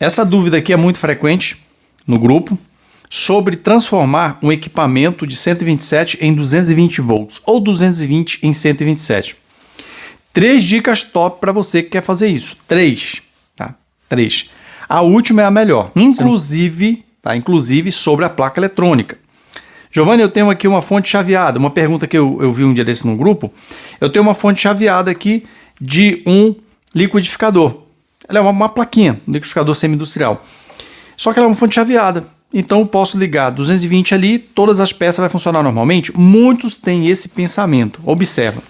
Essa dúvida aqui é muito frequente no grupo sobre transformar um equipamento de 127 em 220 volts ou 220 em 127. 3 dicas top para você que quer fazer isso. 3, tá? 3. A última é a melhor, inclusive sobre a placa eletrônica. Giovanni, eu tenho aqui uma fonte chaveada. Uma pergunta que eu vi um dia desse no grupo. Eu tenho uma fonte chaveada aqui de um liquidificador. Ela é uma plaquinha, um liquidificador semi-industrial. Só que ela é uma fonte chaveada. Então eu posso ligar 220 ali, todas as peças vão funcionar normalmente. Muitos têm esse pensamento. Observa.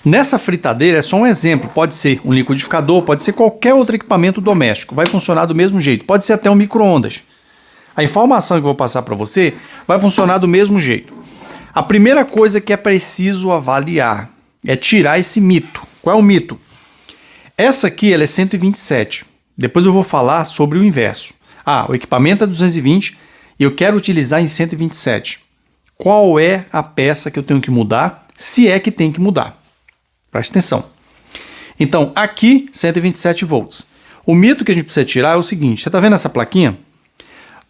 Nessa fritadeira é só um exemplo. Pode ser um liquidificador, pode ser qualquer outro equipamento doméstico. Vai funcionar do mesmo jeito. Pode ser até um micro-ondas. A informação que eu vou passar para você vai funcionar do mesmo jeito. A primeira coisa que é preciso avaliar é tirar esse mito. Qual é o mito? Essa aqui ela é 127. Depois eu vou falar sobre o inverso. O equipamento é 220 e eu quero utilizar em 127. Qual é a peça que eu tenho que mudar, se é que tem que mudar? Presta atenção. Então, aqui, 127 volts. O mito que a gente precisa tirar é o seguinte. Você está vendo essa plaquinha?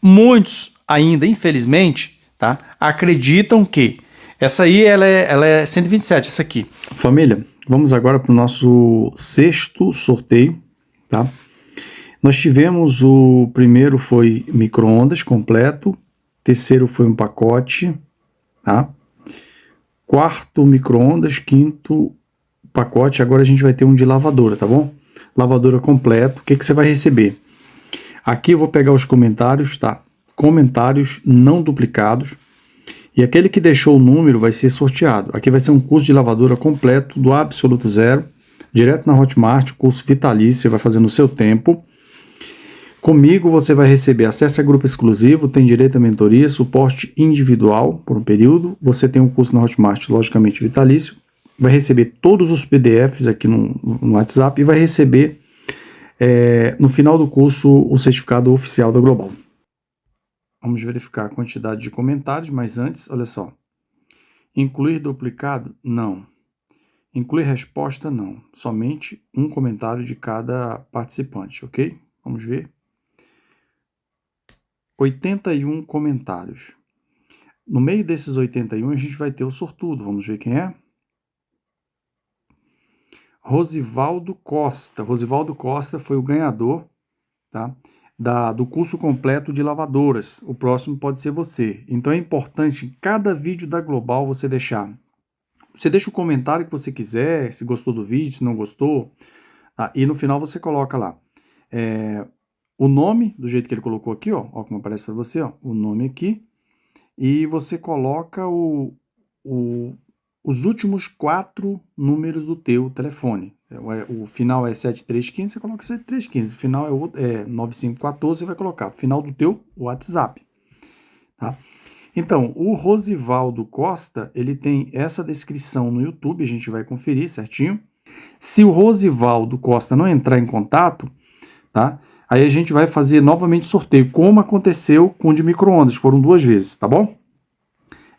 Muitos ainda, infelizmente, tá, acreditam que essa aí ela é 127, essa aqui. Família, vamos agora para o nosso 6º sorteio, tá? Nós tivemos o primeiro foi micro-ondas completo, terceiro foi um pacote, tá? Quarto micro-ondas, quinto pacote, agora a gente vai ter um de lavadora, tá bom? Lavadora completo, o que você vai receber? Aqui eu vou pegar os comentários, tá? Comentários não duplicados. E aquele que deixou o número vai ser sorteado. Aqui vai ser um curso de lavadora completo do absoluto zero, direto na Hotmart, curso vitalício, você vai fazer no seu tempo. Comigo você vai receber acesso a grupo exclusivo, tem direito à mentoria, suporte individual por um período. Você tem um curso na Hotmart, logicamente vitalício. Vai receber todos os PDFs aqui no WhatsApp e vai receber no final do curso o certificado oficial da Global. Vamos verificar a quantidade de comentários, mas antes, olha só. Incluir duplicado? Não. Incluir resposta? Não. Somente um comentário de cada participante, ok? Vamos ver. 81 comentários. No meio desses 81, a gente vai ter o sortudo. Vamos ver quem é? Rosivaldo Costa. Rosivaldo Costa foi o ganhador, tá? Do curso completo de lavadoras. O próximo pode ser você. Então é importante em cada vídeo da Global você deixar. Você deixa o comentário que você quiser, se gostou do vídeo, se não gostou. E no final você coloca lá o nome, do jeito que ele colocou aqui, ó como aparece para você, ó, o nome aqui. E você coloca os últimos 4 números do teu telefone. O final é 7315, você coloca 7315. O final é 9514, você vai colocar. O final do teu WhatsApp. Tá? Então, o Rosivaldo Costa, ele tem essa descrição no YouTube, a gente vai conferir certinho. Se o Rosivaldo Costa não entrar em contato, tá? Aí a gente vai fazer novamente sorteio, como aconteceu com o de micro-ondas. Foram 2 vezes, tá bom?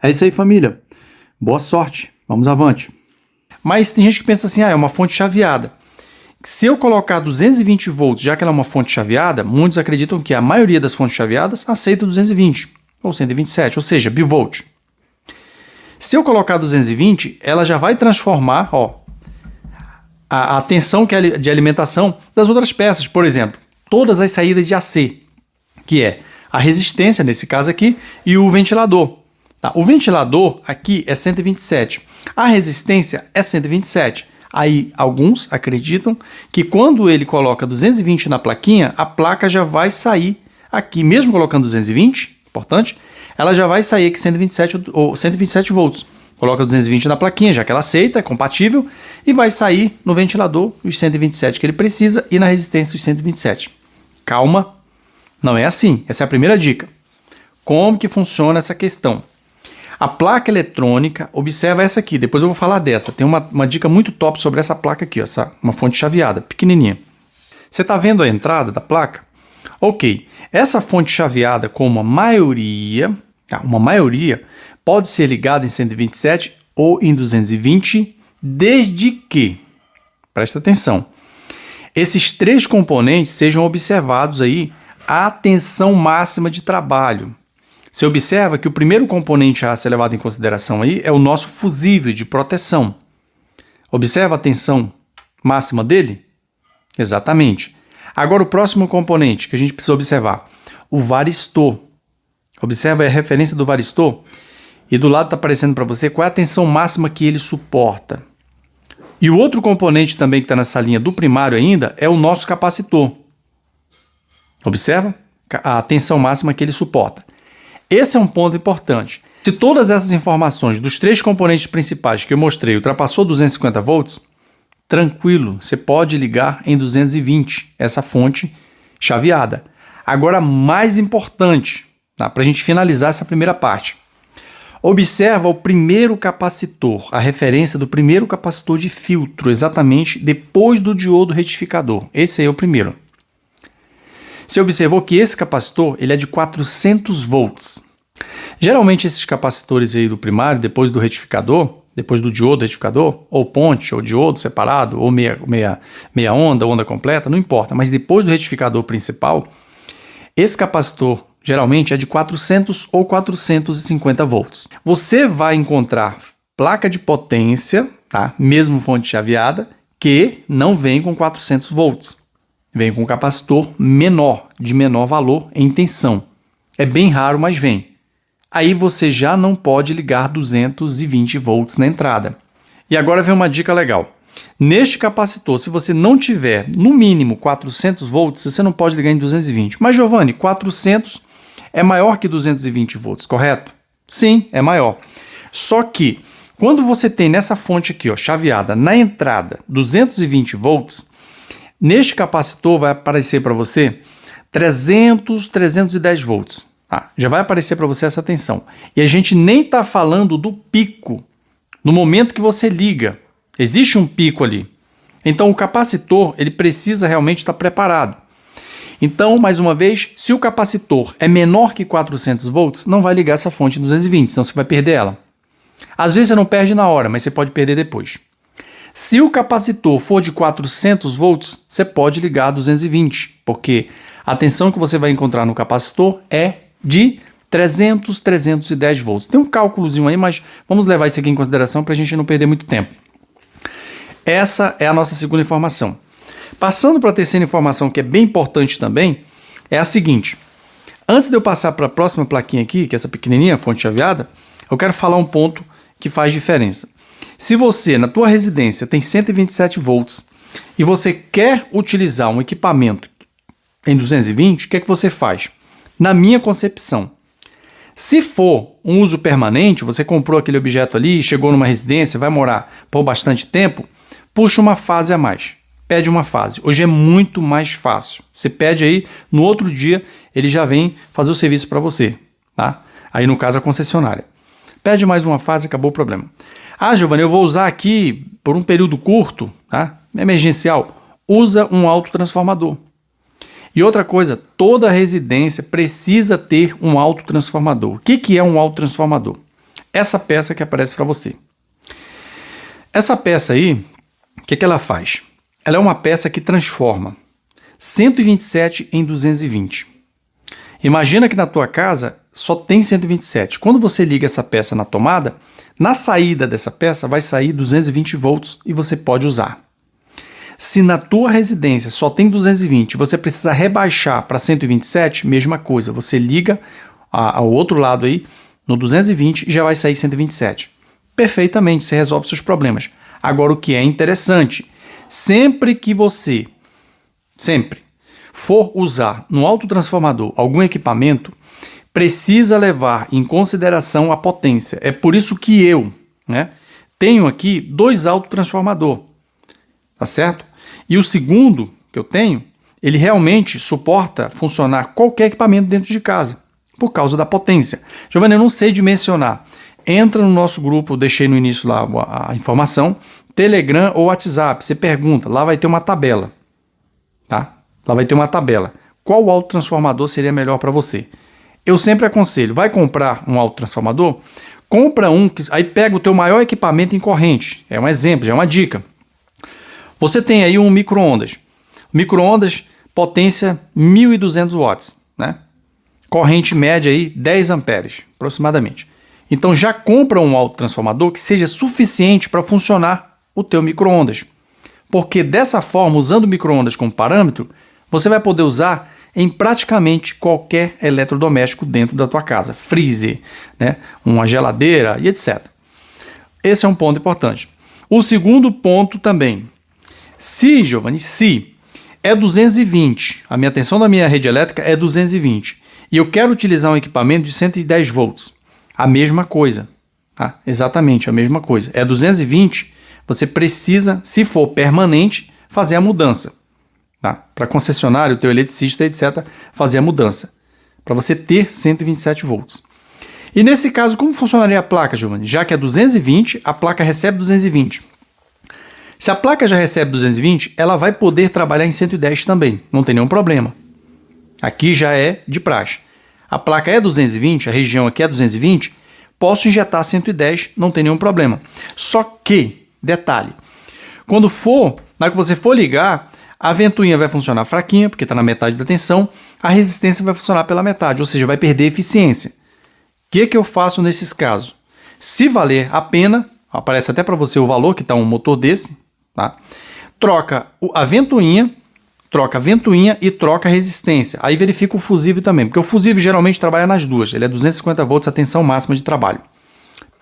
É isso aí, família. Boa sorte. Vamos avante. Mas tem gente que pensa assim, é uma fonte chaveada. Se eu colocar 220 volts, já que ela é uma fonte chaveada, muitos acreditam que a maioria das fontes chaveadas aceita 220 ou 127, ou seja, bivolt. Se eu colocar 220, ela já vai transformar a tensão de alimentação das outras peças. Por exemplo, todas as saídas de AC, que é a resistência, nesse caso aqui, e o ventilador. Tá? O ventilador aqui é 127, a resistência é 127. Aí alguns acreditam que quando ele coloca 220 na plaquinha, a placa já vai sair aqui, mesmo colocando 220, importante, ela já vai sair aqui 127 ou 127 volts. Coloca 220 na plaquinha, já que ela aceita, é compatível, e vai sair no ventilador os 127 que ele precisa e na resistência os 127. Calma, não é assim. Essa é a primeira dica. Como que funciona essa questão? A placa eletrônica, observa essa aqui, depois eu vou falar dessa. Tem uma dica muito top sobre essa placa aqui, ó, uma fonte chaveada, pequenininha. Você está vendo a entrada da placa? Ok, essa fonte chaveada, como uma maioria, pode ser ligada em 127 ou em 220, desde que, presta atenção, Esses 3 componentes sejam observados aí a tensão máxima de trabalho. Você observa que o primeiro componente a ser levado em consideração aí é o nosso fusível de proteção. Observa a tensão máxima dele? Exatamente. Agora o próximo componente que a gente precisa observar, o varistor. Observa a referência do varistor e do lado está aparecendo para você qual é a tensão máxima que ele suporta. E o outro componente também que está nessa linha do primário ainda é o nosso capacitor. Observa a tensão máxima que ele suporta. Esse é um ponto importante. Se todas essas informações dos 3 componentes principais que eu mostrei ultrapassou 250 volts, tranquilo, você pode ligar em 220 essa fonte chaveada. Agora, mais importante, tá? Para a gente finalizar essa primeira parte. Observa o primeiro capacitor, a referência do primeiro capacitor de filtro, exatamente depois do diodo retificador. Esse aí é o primeiro. Você observou que esse capacitor ele é de 400 volts. Geralmente esses capacitores aí do primário, depois do retificador, depois do diodo retificador, ou ponte, ou diodo separado, ou meia onda, onda completa, não importa, mas depois do retificador principal, esse capacitor geralmente é de 400 ou 450 volts. Você vai encontrar placa de potência, tá? Mesmo fonte chaveada, que não vem com 400 volts. Vem com um capacitor menor, de menor valor em tensão. É bem raro, mas vem. Aí você já não pode ligar 220 volts na entrada. E agora vem uma dica legal. Neste capacitor, se você não tiver no mínimo 400 volts, você não pode ligar em 220. Mas, Giovanni, 400 é maior que 220 volts, correto? Sim, é maior. Só que, quando você tem nessa fonte aqui, ó, chaveada, na entrada, 220 volts, neste capacitor vai aparecer para você 300, 310 volts. Já vai aparecer para você essa tensão. E a gente nem está falando do pico. No momento que você liga, existe um pico ali. Então o capacitor ele precisa realmente estar preparado. Então, mais uma vez, se o capacitor é menor que 400 volts, não vai ligar essa fonte 220, senão você vai perder ela. Às vezes você não perde na hora, mas você pode perder depois. Se o capacitor for de 400 volts, você pode ligar 220, porque a tensão que você vai encontrar no capacitor é de 300, 310 volts. Tem um cálculozinho aí, mas vamos levar isso aqui em consideração para a gente não perder muito tempo. Essa é a nossa segunda informação. Passando para a terceira informação, que é bem importante também, é a seguinte. Antes de eu passar para a próxima plaquinha aqui, que é essa pequenininha, fonte chaveada, eu quero falar um ponto que faz diferença. Se você, na tua residência, tem 127 volts e você quer utilizar um equipamento em 220, o que é que você faz? Na minha concepção, se for um uso permanente, você comprou aquele objeto ali, chegou numa residência, vai morar por bastante tempo, puxa uma fase a mais, pede uma fase. Hoje é muito mais fácil. Você pede aí, no outro dia ele já vem fazer o serviço para você, tá? Aí no caso a concessionária. Pede mais uma fase, acabou o problema. Ah, Giovanni, eu vou usar aqui por um período curto, tá? Emergencial. Usa um autotransformador. E outra coisa, toda residência precisa ter um autotransformador. O que é um autotransformador? Essa peça que aparece para você. Essa peça aí, o que ela faz? Ela é uma peça que transforma 127 em 220. Imagina que na tua casa só tem 127. Quando você liga essa peça na tomada, na saída dessa peça vai sair 220 volts e você pode usar. Se na tua residência só tem 220, você precisa rebaixar para 127, mesma coisa. Você liga ao outro lado aí, no 220, e já vai sair 127. Perfeitamente, você resolve seus problemas. Agora, o que é interessante, sempre que você for usar no autotransformador algum equipamento, precisa levar em consideração a potência. É por isso que eu, tenho aqui 2 autotransformadores. Tá certo? E o segundo que eu tenho, ele realmente suporta funcionar qualquer equipamento dentro de casa, por causa da potência. Giovanni, eu não sei dimensionar. Entra no nosso grupo, deixei no início lá a informação, Telegram ou WhatsApp, você pergunta, lá vai ter uma tabela. Tá? Lá vai ter uma tabela. Qual autotransformador seria melhor para você? Eu sempre aconselho, vai comprar um autotransformador? Compra um, aí pega o teu maior equipamento em corrente. É um exemplo, já é uma dica. Você tem aí um micro-ondas. Micro-ondas, potência 1.200 watts, né? Corrente média aí 10 amperes, aproximadamente. Então já compra um autotransformador que seja suficiente para funcionar o teu micro-ondas. Porque dessa forma, usando o micro-ondas como parâmetro, você vai poder usar em praticamente qualquer eletrodoméstico dentro da tua casa. Freezer, né? Uma geladeira e etc. Esse é um ponto importante. O segundo ponto também. Se, Giovanni, se é 220, a minha tensão da minha rede elétrica é 220, e eu quero utilizar um equipamento de 110 volts, a mesma coisa. Tá? Exatamente a mesma coisa. É 220, você precisa, se for permanente, fazer a mudança. Tá? Para concessionário, o teu eletricista, etc., fazer a mudança. Para você ter 127 volts. E nesse caso, como funcionaria a placa, Giovanni? Já que é 220, a placa recebe 220. Se a placa já recebe 220, ela vai poder trabalhar em 110 também. Não tem nenhum problema. Aqui já é de praxe. A placa é 220, a região aqui é 220, posso injetar 110, não tem nenhum problema. Só que, detalhe, na hora que você for ligar, a ventoinha vai funcionar fraquinha, porque está na metade da tensão, a resistência vai funcionar pela metade, ou seja, vai perder eficiência. O que eu faço nesses casos? Se valer a pena, aparece até para você o valor que está um motor desse, tá? Troca a ventoinha e troca a resistência. Aí verifica o fusível também, porque o fusível geralmente trabalha nas duas. Ele é 250 volts a tensão máxima de trabalho.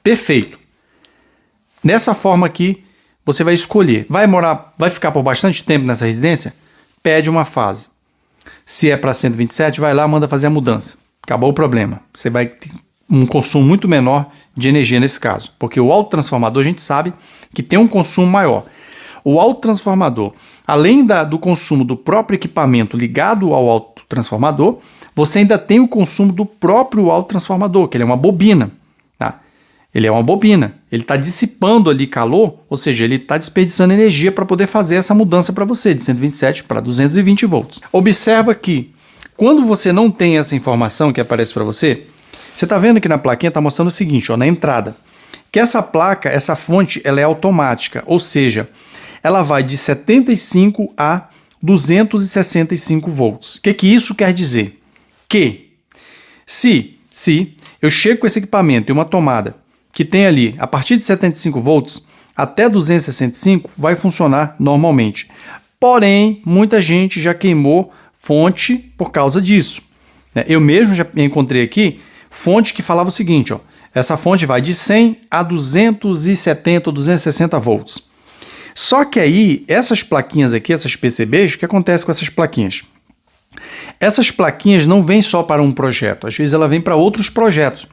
Perfeito. Nessa forma aqui, você vai escolher. Vai ficar por bastante tempo nessa residência? Pede uma fase. Se é para 127, vai lá, manda fazer a mudança. Acabou o problema. Você vai ter um consumo muito menor de energia nesse caso, porque o autotransformador a gente sabe que tem um consumo maior. O autotransformador, além do consumo do próprio equipamento ligado ao autotransformador, você ainda tem o consumo do próprio autotransformador, que ele é uma bobina. Tá? Ele é uma bobina. Ele está dissipando ali calor, ou seja, ele está desperdiçando energia para poder fazer essa mudança para você, de 127 para 220 volts. Observa que, quando você não tem essa informação que aparece para você, você está vendo que na plaquinha está mostrando o seguinte, ó, na entrada, que essa placa, essa fonte, ela é automática, ou seja, ela vai de 75 a 265 volts. O que isso quer dizer? Que se eu chego com esse equipamento e uma tomada que tem ali, a partir de 75 volts até 265, vai funcionar normalmente. Porém, muita gente já queimou fonte por causa disso. Eu mesmo já encontrei aqui fonte que falava o seguinte, ó, essa fonte vai de 100 a 270 ou 260 volts. Só que aí, essas plaquinhas aqui, essas PCBs, o que acontece com essas plaquinhas? Essas plaquinhas não vêm só para um projeto, às vezes ela vem para outros projetos.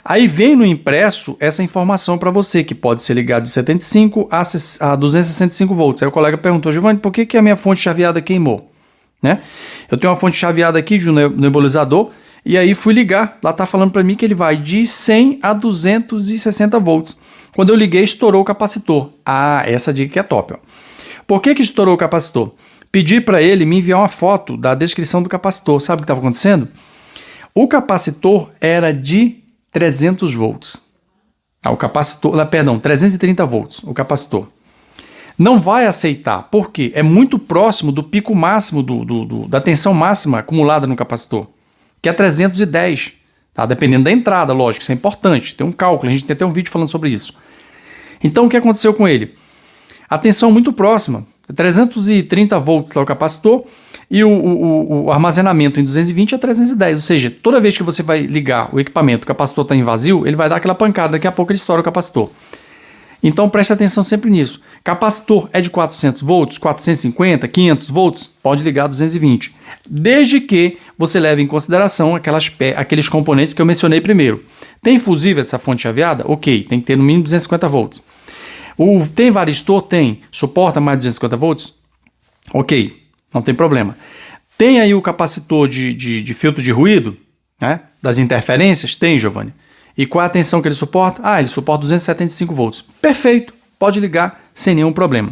Aí vem no impresso essa informação para você, que pode ser ligado de 75 a 265 volts. Aí o colega perguntou, Giovanni, por que a minha fonte chaveada queimou? Né? Eu tenho uma fonte chaveada aqui de um nebulizador, e aí fui ligar, lá está falando para mim que ele vai de 100 a 260 volts. Quando eu liguei, estourou o capacitor. Ah, essa dica que é top. Ó. Por que estourou o capacitor? Pedi para ele me enviar uma foto da descrição do capacitor. Sabe o que estava acontecendo? O capacitor era de 300 volts. O capacitor, perdão, 330 volts, o capacitor. Não vai aceitar, por quê? É muito próximo do pico máximo, da tensão máxima acumulada no capacitor, que é 310. Tá? Dependendo da entrada, lógico, isso é importante. Tem um cálculo, a gente tem até um vídeo falando sobre isso. Então, o que aconteceu com ele? A tensão muito próxima, 330 volts lá o capacitor, e o armazenamento em 220 a 310. Ou seja, toda vez que você vai ligar o equipamento, o capacitor está em vazio, ele vai dar aquela pancada, daqui a pouco ele estoura o capacitor. Então, preste atenção sempre nisso. Capacitor é de 400 volts, 450, 500 volts, pode ligar 220. Desde que você leve em consideração aqueles componentes que eu mencionei primeiro. Tem fusível essa fonte chaveada? Ok, tem que ter no mínimo 250 volts. Tem varistor? Tem. Suporta mais de 250 volts? Ok, não tem problema. Tem aí o capacitor de filtro de ruído, né? Das interferências? Tem, Giovanni. E qual é a tensão que ele suporta? Ele suporta 275 volts. Perfeito, pode ligar sem nenhum problema.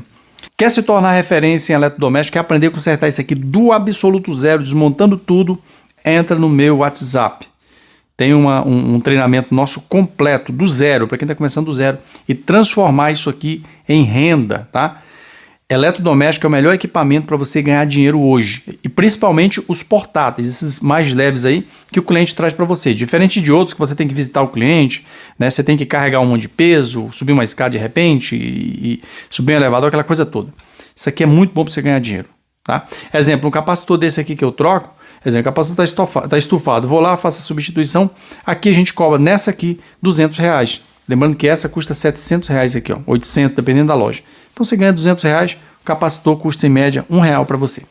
Quer se tornar referência em eletrodoméstico, quer aprender a consertar isso aqui do absoluto zero, desmontando tudo, entra no meu WhatsApp. Tem um treinamento nosso completo, do zero, para quem está começando do zero, e transformar isso aqui em renda, tá? Eletrodoméstico é o melhor equipamento para você ganhar dinheiro hoje. E principalmente os portáteis, esses mais leves aí que o cliente traz para você. Diferente de outros que você tem que visitar o cliente, né? Você tem que carregar um monte de peso, subir uma escada de repente e subir um elevador, aquela coisa toda. Isso aqui é muito bom para você ganhar dinheiro. Tá? Exemplo, um capacitor desse aqui que eu troco, exemplo, o capacitor está estufado. Vou lá, faço a substituição. Aqui a gente cobra nessa aqui R$200. Lembrando que essa custa R$700 aqui, ó, 800, dependendo da loja. Então você ganha R$200, o capacitor custa em média R$1 para você.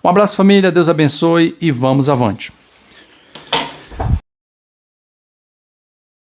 Um abraço, família, Deus abençoe e vamos avante.